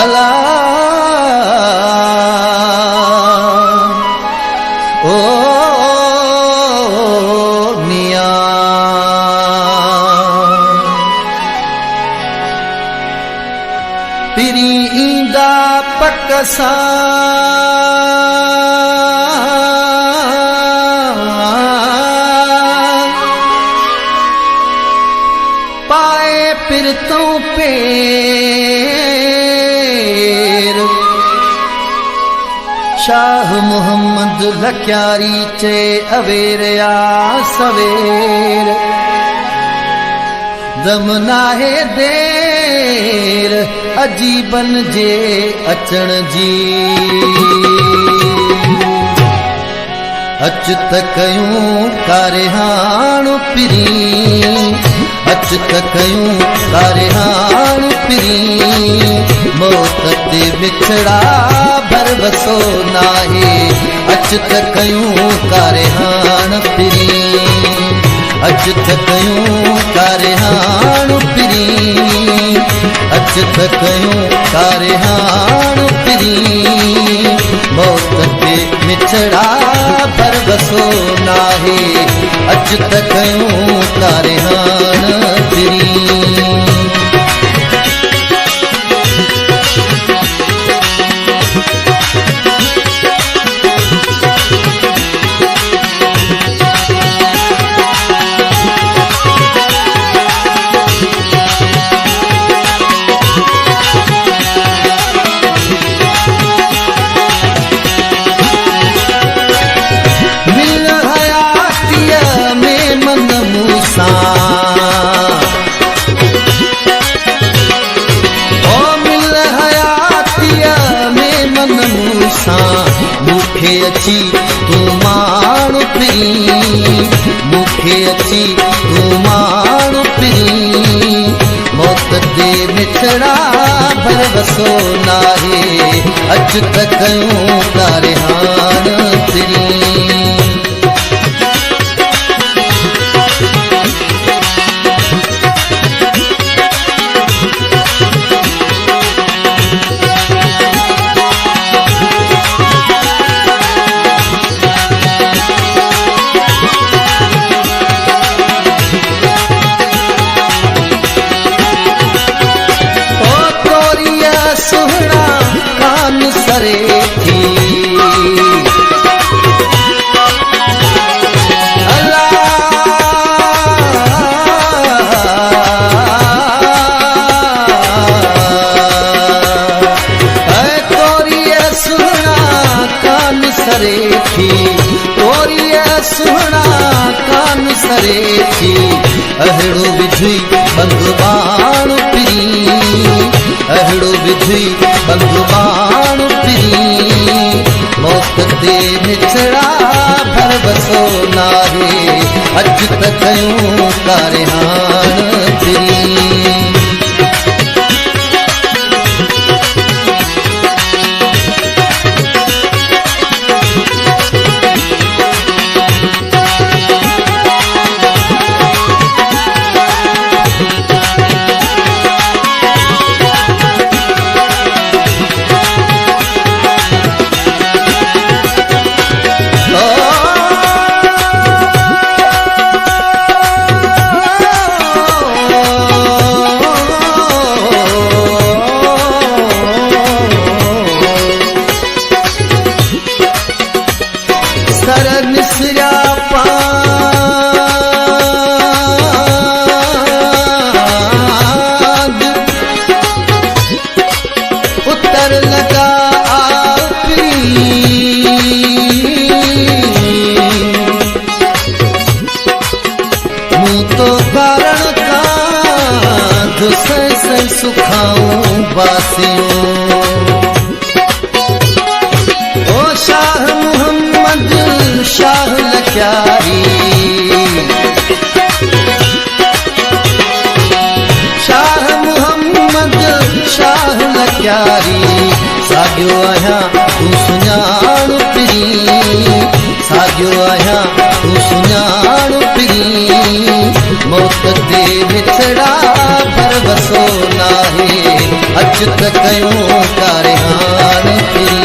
अला ओ मिया पिरी ईंदा पकसा पाए पिरतों पेर शाह मुहम्मद लक्यारी चे अवेर या सवेर दम नाहे देर अजीबन जे अचण जी अच त कयूं कारिहाण पिरी अच त कयूं कारिहाण पिरी मौत ते बिछड़ा भरवसो नाहे अच त कयूं कारिहाण पिरी अच त कयूं कारिहाण पिरी अच त कयूं कारिहाण पिरी मौत ते बिछड़ा भरवसो नाहे अच त कयूं कारिहाण पिरी मुखे अची तू माण्हू पिरी मुखे अची तू माण्हू पिरी मौत ते मिठड़ा भरवसो नाहे अच त कयूं कारिहाण पिरी अहिड़ो विधि बंदबाण पिरी अहिड़ो विधि बंदबाण पिरी मौत ते निचड़ा भरवसो नाहे अच त कयूं कारिहाण पिरी सुखाऊं बासियों ओ शाह मुहम्मद शाह लक्यारी शाह मुहम्मद शाह लक्यारी सागियो आहियां तू सुञाण पिरी सागियो आहियां तू सुञाण पिरी मौत ते विछड़ा भरवसो नाहे अच त कयूं कारहान फिरी